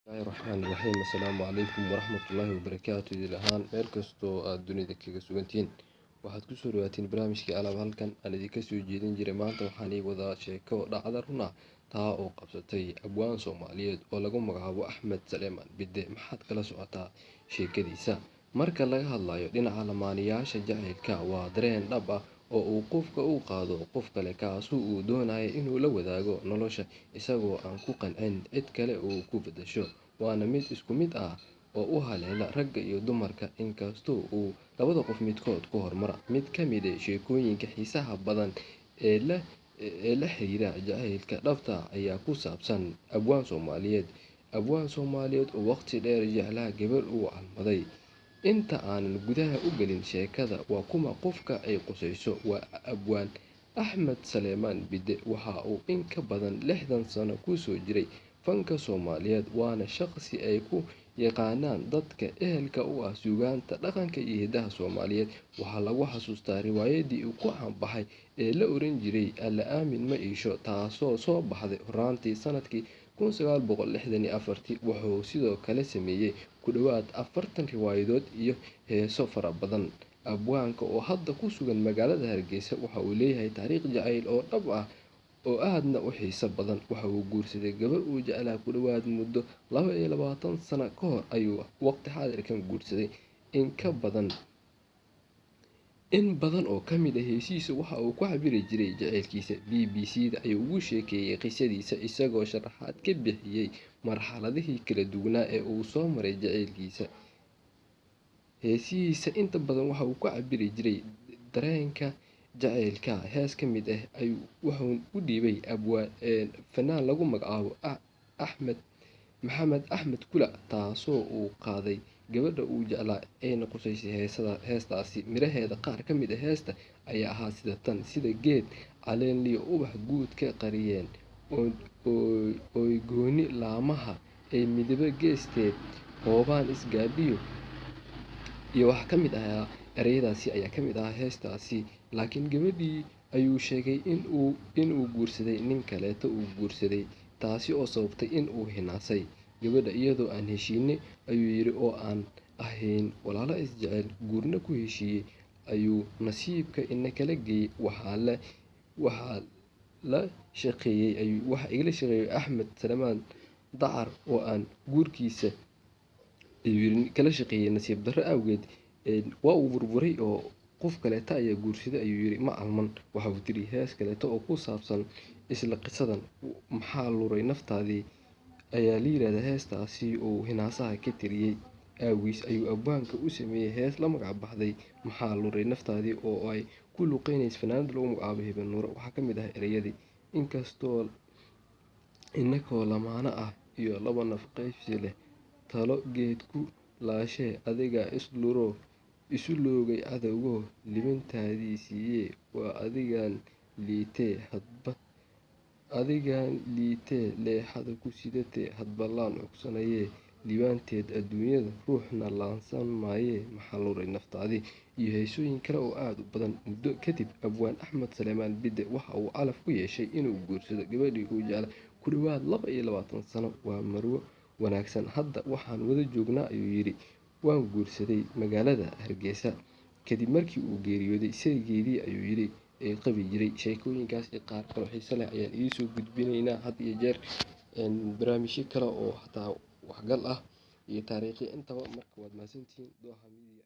Bismillahirrahmanirrahim. Assalaamu calaykum waraxmatullaahi wabarakaatuh. idil ahaan meel kastoo aad dunida kaga sugantihiin waxaad ku soo dhawaatiin barnaamijkii alaab halkan aan idinka soo jeedin jiray. Maanta waxaan ii wadaa sheeko dhacda run ah taa oo qabsatay abwaan Soomaaliyeed oo lagu magacaabo Axmed Saleemaan Bidde. Maxaad kala socotaa sheekadiisa? Marka laga hadlayo dhinaca lamaanayaasha, jacaylka waa dareen dhab ah oo uu qofka u qaado qof kale kaasoo uu doonayo inuu la wadaago nolosha isagoo aan ku qancin cid kale uu ku beddesho. Waana mid isku mid ah oo u haleela ragga iyo dumarka, inkastoo uu labada qof midkood ku hormara. Mid ka mid ah sheekooyinka xiisaha badan ee la xiriira jacaylka dhabta ah ayaa ku saabsan abwaan Soomaaliyeed oo waqti dheer jeclaa gabar uu calmaday. Inta aanan gudaha u gelin sheekada, waa kuma qofka ay qusayso? Waa abwaan Axmed Saleemaan Bidde. Waxa uu in ka badan 60 sano ku soo jiray fanka Soomaaliyeed, waana shaqsi ay ku yaqaanaan dadka ehelka u ah suugaanta, dhaqanka iyo hidaha Soomaaliyeed. Waxaa lagu xasuustaa riwaayadii uu ku caan baxay ee la oran jiray Alle Aamin Ma Iisho, taasoo soo baxday horraantii sanadkii 1964. Wuxuu sidoo kale sameeyay ku dhawaad 40 riwaayadood iyo heeso fara badan. Abwaanka oo hadda ku sugan magaalada Hargeysa waxa uu leeyahay taariikh jacayl oo dhab ah oo aadna u xiiso badan. Waxa uu guursaday gabar uu jeclaa ku dhawaad muddo 22 sano ka hor ayuu waqti xaadirkan guursaday. In badan oo ka mid ah heesihiisa waxa uu ku cabiri jiray jacaylkiisa. BBC-da ayuu uga sheekeeyay qisadiisa, isagoo sharaxaad ka bixiyay marxaladihii kala duwanaa ee uu soo maray jacaylkiisa. Heesihiisa inta badan waxa uu ku cabiri jiray dareenka jacaylka. Hees ka mid ah wuxuu u dhiibay fanaan lagu magacaabo Maxamed Axmed Kula, taasoo uu qaaday gabadha uu jeclaa ayna qusaysay heestaasi. Miraheeda qaar ka mid ah heesta ayaa ahaa sida tan: sida geed caleen liyo ubax guud ka qariyeen, ooy gooni laamaha ay midaba geesteed hoobaan isgaadhiyo. iyo wax ka mid ah ereyadaasi ayaa ka mid ah heestaasi. Laakiin gabadhii ayuu sheegay in uu guursaday nin kaleeto uu guursaday, taasi oo sababtay in uu hinaasay gabadha iyadoo aan heshiinay ayuu yiri, oo aan ahayn walaalo isjecel guurna ku heshiiyey ayuu nasiibka ina kala geeyay. Waxaa igala shaqeeyay Axmed Saleemaan Dacar oo aan guurkiisa kala shaqeeyay. Nasiib darro awgeed waa uu burburay oo qof kaleeta ayaa guursaday ayuu yiri macalman. Waxa uu tiri hees kaleeto oo ku saabsan isla qisadan, Maxaa luray naftaadii ayaa la yiraahdaa. Heestaasi oo hinaasaha ka tiriyay awgiis ayuu abwaanka u sameeyay hees la magac baxday Maxaa luray naftaadii oo ay ku luqeynayso fanaanad lagu magacaabo Hibe Nuure. Waxaa ka mid ah ereyadii: inkastoo inakoo lamaana ah iyo laba naf qaybsi leh, talo geed ku laashee adigaa isu loogay cadowgo, libintaadii siiyee waa adigaan liitee leexada ku sidatee hadba laan cugsanayee, liibaanteed adduunyada ruuxna laansan maayee maxaa luray naftaadii. iyo heesooyin kale oo aad u badan. Muddo kadib, abwaan Axmed Saleemaan Bidde waxa uu calaf ku yeeshay inuu guursado gabadhii uu jeclaa ku dhawaad 22 sano. Waa marwo wanaagsan, hadda waxaan wada joognaa ayuu yiri. Waan guursaday magaalada Hargeysa kadib markii uu geeriyooday saygeedii ayuu yiri ee qabi jiray. Sheekooyinkaas iyo qaar kale oo xiiso leh ayaan idiin soo gudbinaynaa had iyo jeer. Barnaamijyo kale oo xataa waxgal ah iyo taariikhi intaba. Marka waad mahadsantihiin. Dooha Media.